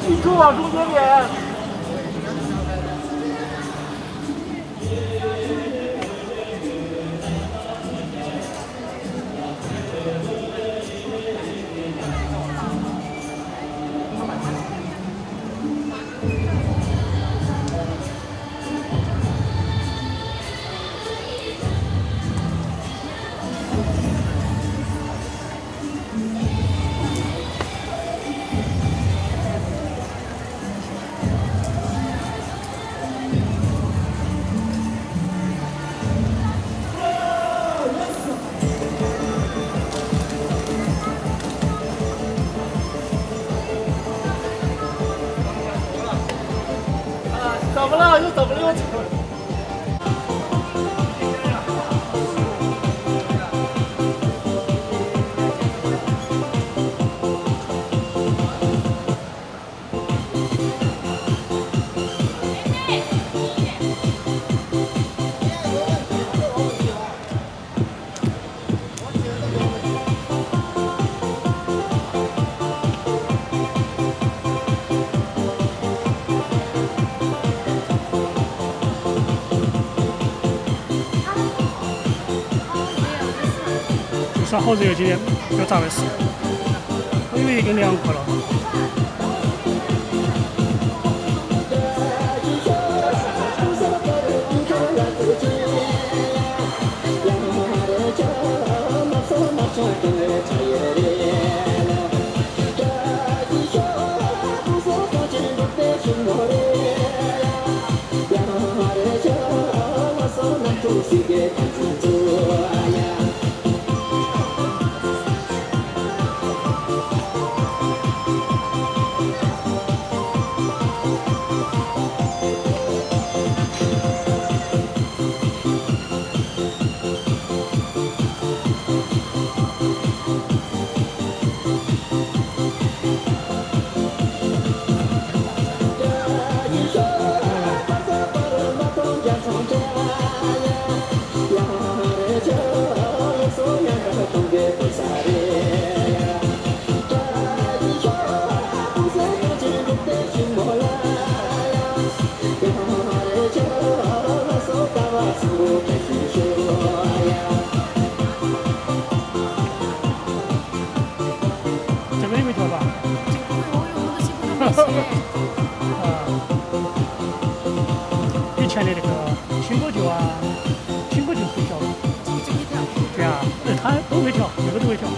记住往中间点。怎么了？又怎么了？又怎么了？说好热，今天要咋回事？我以为已经凉快了。这个也没跳吧？以前的那个青稞酒啊，青稞酒可以跳吧？对啊，他都会跳，每个都会跳。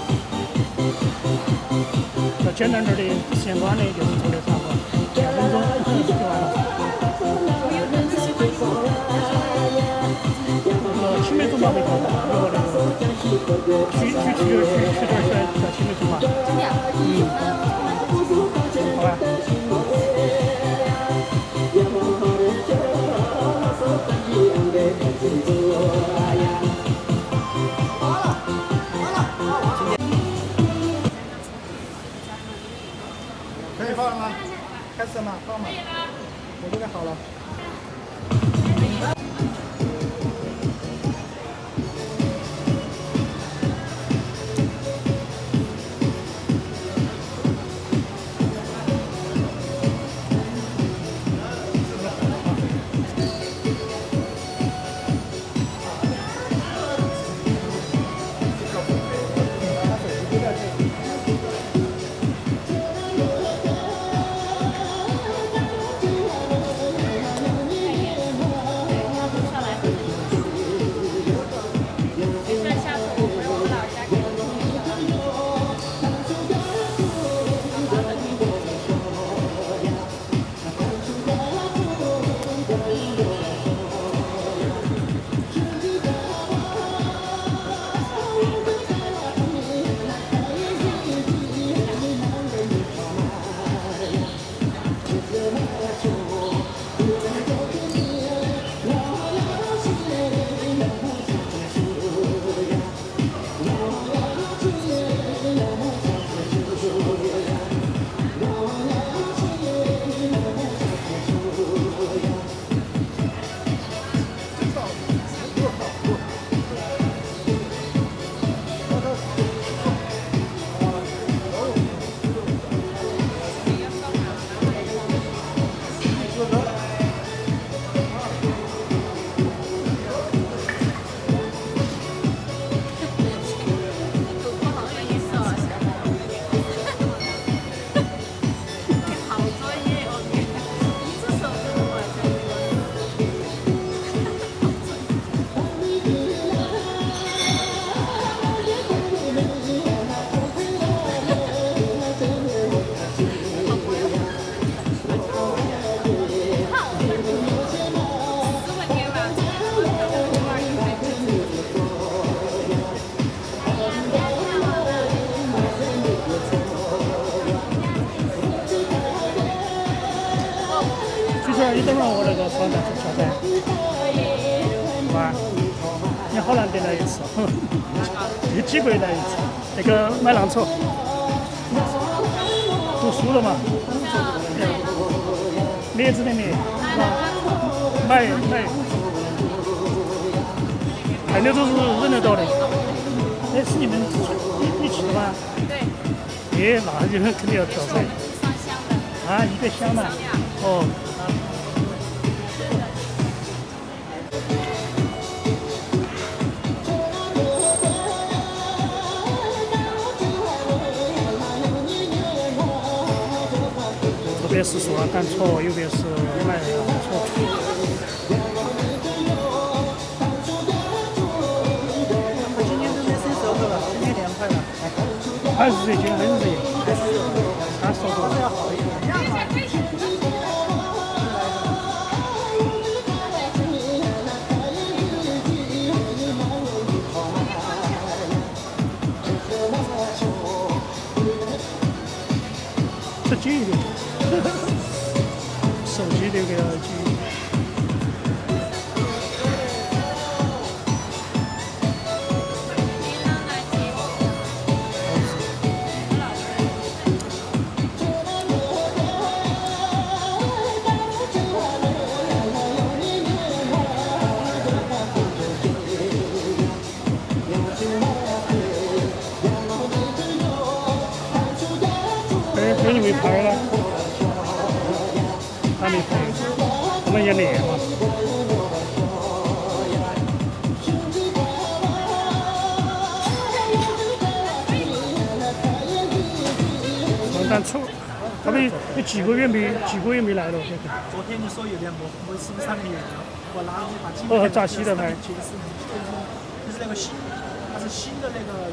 要简单点的闲端的，就是做的差不多2分钟就完了。青梅竹马没跳过，如果那个去点叫青梅竹马。好吧。可以放了吗？开始吗？放吗？我这边好了。个双蛋小蛋，哇，你好难得来一次，第几个月来一次？那个买浪草，读书了嘛？列子的列，买，看的都是认得到的。那是你们一起的吗？对。那就肯定要挑噻。啊，一个香嘛。哦。左边是说赶车，右边是买浪车。今年都没升收入了，今年2块了。还是热，今天很热。它收入要好一点。这近一点，手机这个要近。美女没拍了，还没拍，我们也练嘛。但出，他们有几个月没来了。昨天你说有2个，我是不是3个月？我拿你把镜头。闸西的拍。就是那个新，它是新的那个。